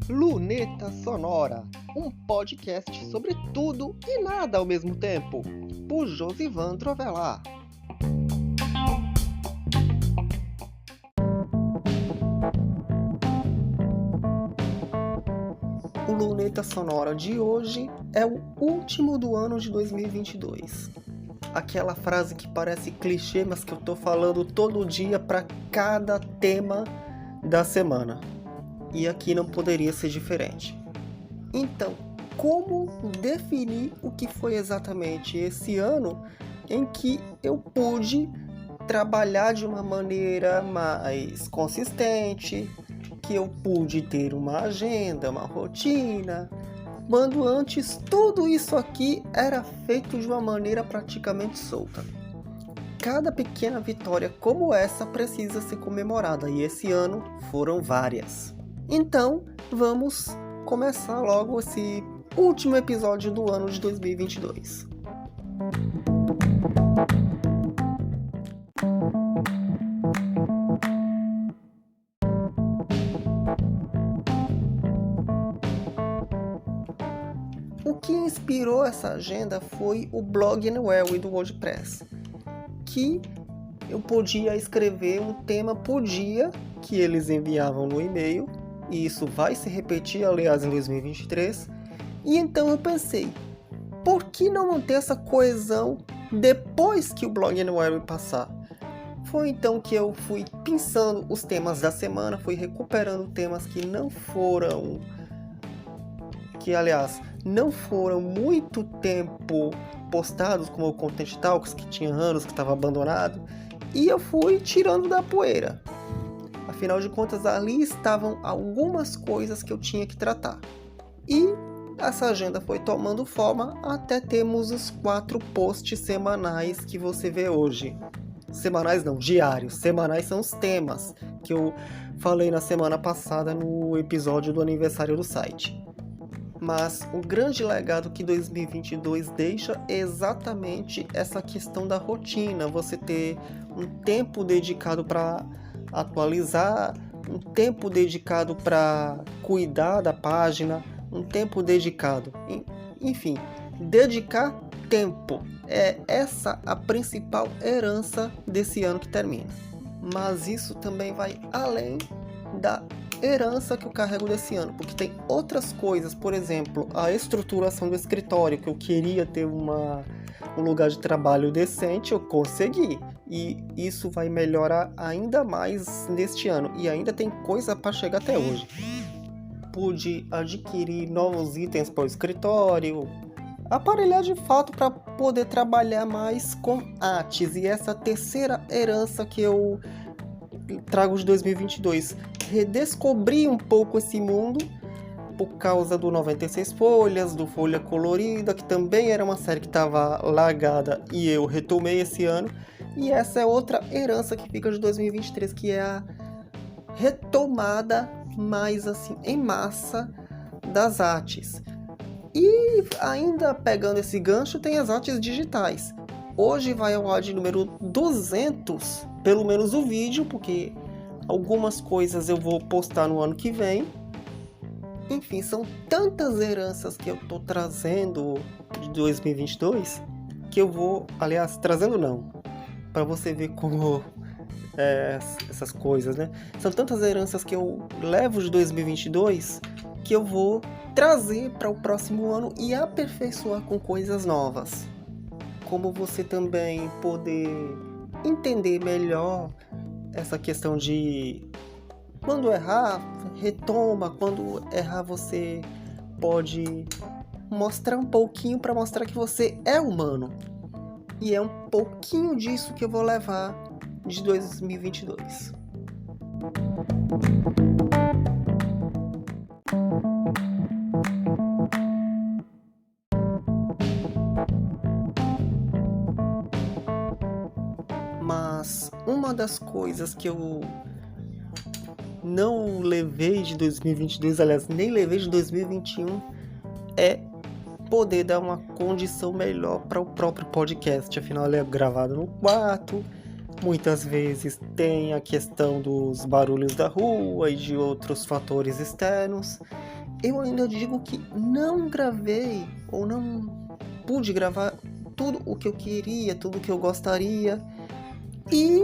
Luneta Sonora, um podcast sobre tudo e nada ao mesmo tempo, por Josivan Trovelar. O Luneta Sonora de hoje é o último do ano de 2022. Aquela frase que parece clichê, mas que eu tô falando todo dia para cada tema da semana. E aqui não poderia ser diferente. Então, como definir o que foi exatamente esse ano em que eu pude trabalhar de uma maneira mais consistente, que eu pude ter uma agenda, uma rotina, quando antes tudo isso aqui era feito de uma maneira praticamente solta. Cada pequena vitória como essa precisa ser comemorada, e esse ano foram várias. Então, vamos começar logo esse último episódio do ano de 2022. O que inspirou essa agenda foi o blog Anywhere do WordPress, que eu podia escrever um tema por dia que eles enviavam no e-mail, e isso vai se repetir, aliás, em 2023, e então eu pensei, por que não manter essa coesão depois que o blog Anywhere passar? Foi então que eu fui pensando os temas da semana, fui recuperando temas que não foram muito tempo postados, como o Content Talks, que tinha anos, que estava abandonado, e eu fui tirando da poeira. Afinal de contas, ali estavam algumas coisas que eu tinha que tratar. E essa agenda foi tomando forma até termos os 4 posts semanais que você vê hoje. Semanais não, diários. Semanais são os temas que eu falei na semana passada no episódio do aniversário do site. Mas o grande legado que 2022 deixa é exatamente essa questão da rotina. Você ter um tempo dedicado para atualizar, um tempo dedicado para cuidar da página, um tempo dedicado, enfim, dedicar tempo. É essa a principal herança desse ano que termina. Mas isso também vai além da herança que eu carrego desse ano, porque tem outras coisas, por exemplo, a estruturação do escritório, que eu queria ter um lugar de trabalho decente, eu consegui, e isso vai melhorar ainda mais neste ano, e ainda tem coisa para chegar até hoje. Pude adquirir novos itens para o escritório, aparelhar de fato para poder trabalhar mais com artes, e essa terceira herança que eu trago de 2022, redescobri um pouco esse mundo por causa do 96 Folhas, do Folha Colorida, que também era uma série que estava largada e eu retomei esse ano, e essa é outra herança que fica de 2023, que é a retomada mais assim em massa das artes. E ainda pegando esse gancho, tem as artes digitais. Hoje vai ao ar de número 200, pelo menos o vídeo, porque algumas coisas eu vou postar no ano que vem. Enfim, são tantas heranças que eu tô trazendo de 2022, que eu vou, aliás, trazendo não, para você ver como essas coisas, né? São tantas heranças que eu levo de 2022 que eu vou trazer para o próximo ano e aperfeiçoar com coisas novas. Como você também poder entender melhor essa questão de quando errar, retoma, quando errar você pode mostrar um pouquinho para mostrar que você é humano. E é um pouquinho disso que eu vou levar de 2022. Mas uma das coisas que eu não levei de 2022, aliás, nem levei de 2021, é poder dar uma condição melhor para o próprio podcast. Afinal, ele é gravado no quarto, Muitas vezes tem a questão dos barulhos da rua e de outros fatores externos. Eu ainda digo que não gravei ou não pude gravar tudo o que eu queria, tudo o que eu gostaria. E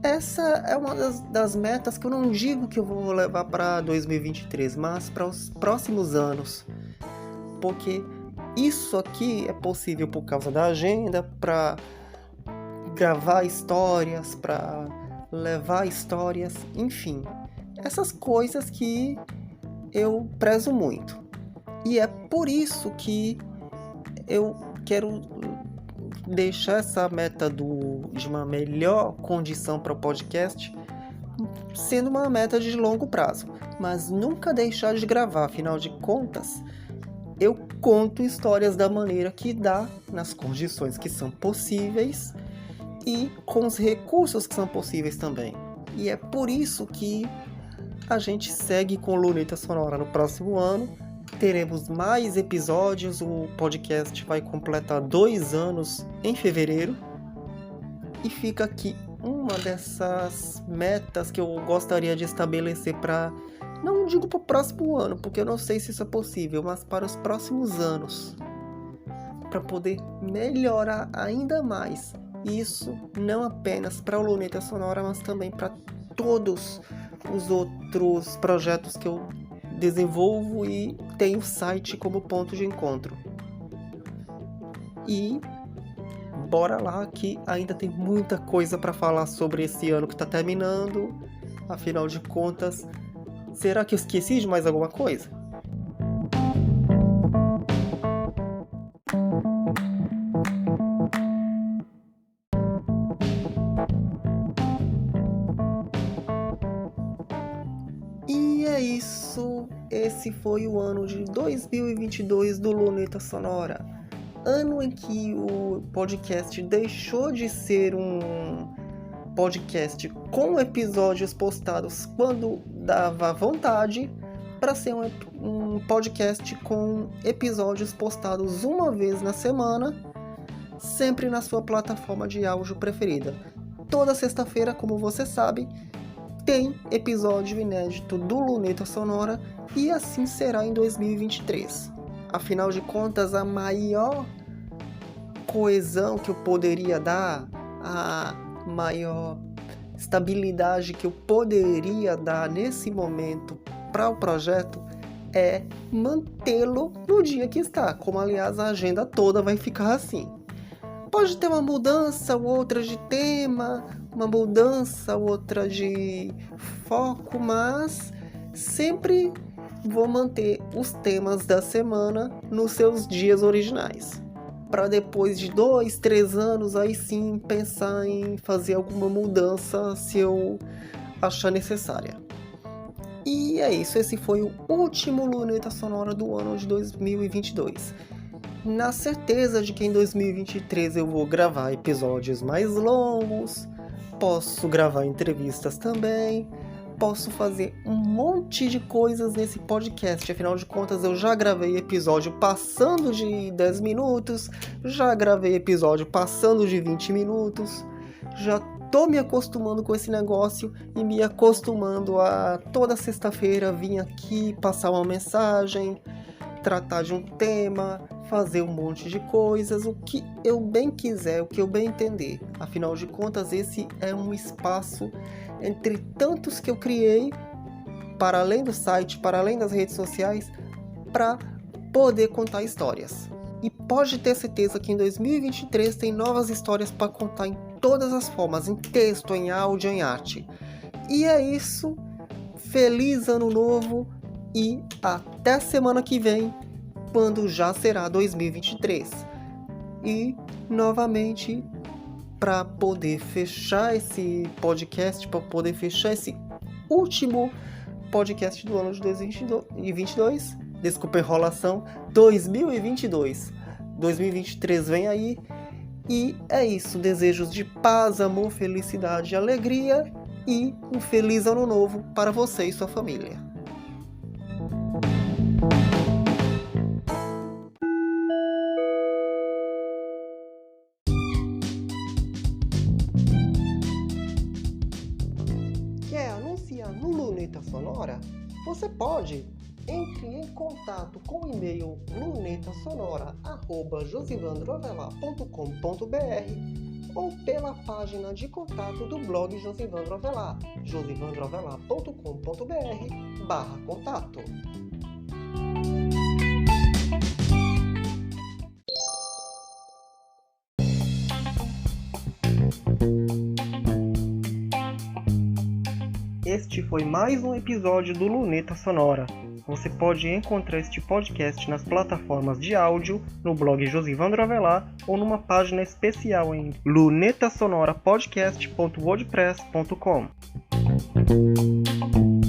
essa é uma das metas que eu não digo que eu vou levar para 2023, mas para os próximos anos. Porque isso aqui é possível por causa da agenda, para gravar histórias, para levar histórias, enfim. Essas coisas que eu prezo muito. E é por isso que eu quero deixar essa meta de uma melhor condição para o podcast sendo uma meta de longo prazo, mas nunca deixar de gravar. Afinal de contas, eu conto histórias da maneira que dá, nas condições que são possíveis e com os recursos que são possíveis também. E é por isso que a gente segue com Luneta Sonora no próximo ano. Teremos mais episódios, o podcast vai completar 2 anos em fevereiro. E fica aqui uma dessas metas que eu gostaria de estabelecer para, não digo para o próximo ano, porque eu não sei se isso é possível, mas para os próximos anos, para poder melhorar ainda mais isso, não apenas para o Luneta Sonora, mas também para todos os outros projetos que eu desenvolvo e tenho o site como ponto de encontro. E bora lá que ainda tem muita coisa para falar sobre esse ano que está terminando. Afinal de contas, será que eu esqueci de mais alguma coisa? E é isso, esse foi o ano de 2022 do Luneta Sonora. Ano em que o podcast deixou de ser um podcast com episódios postados quando dava vontade, para ser um podcast com episódios postados uma vez na semana, sempre na sua plataforma de áudio preferida. Toda sexta-feira, como você sabe, tem episódio inédito do Luneta Sonora e assim será em 2023. Afinal de contas, a maior coesão que eu poderia dar, a maior estabilidade que eu poderia dar nesse momento para o projeto é mantê-lo no dia que está, como aliás a agenda toda vai ficar assim. Pode ter uma mudança ou outra de tema, uma mudança ou outra de foco, mas sempre vou manter os temas da semana nos seus dias originais. Para depois de 2, 3 anos, aí sim pensar em fazer alguma mudança se eu achar necessária. E é isso, esse foi o último Luneta Sonora do ano de 2022. Na certeza de que em 2023 eu vou gravar episódios mais longos, posso gravar entrevistas também, posso fazer um monte de coisas nesse podcast. Afinal de contas, eu já gravei episódio passando de 10 minutos, já gravei episódio passando de 20 minutos, já tô me acostumando com esse negócio e me acostumando a toda sexta-feira vir aqui passar uma mensagem, tratar de um tema, fazer um monte de coisas, o que eu bem quiser, o que eu bem entender. Afinal de contas, esse é um espaço entre tantos que eu criei, para além do site, para além das redes sociais, para poder contar histórias. E pode ter certeza que em 2023 tem novas histórias para contar em todas as formas, em texto, em áudio, em arte. E é isso, feliz ano novo e até semana que vem, quando já será 2023. E, novamente, para poder fechar esse podcast, para poder fechar esse último podcast do ano de 2022, desculpa a enrolação, 2022. 2023 vem aí. E é isso, desejos de paz, amor, felicidade e alegria. E um feliz ano novo para você e sua família. Luneta Sonora? Você pode. Entre em contato com o e-mail lunetasonora@josivandroavelar.com.br ou pela página de contato do blog Josivandro Avelar, josivandroavelar.com.br/contato. Este foi mais um episódio do Luneta Sonora. Você pode encontrar este podcast nas plataformas de áudio, no blog Josivandro Avelar ou numa página especial em lunetasonorapodcast.wordpress.com.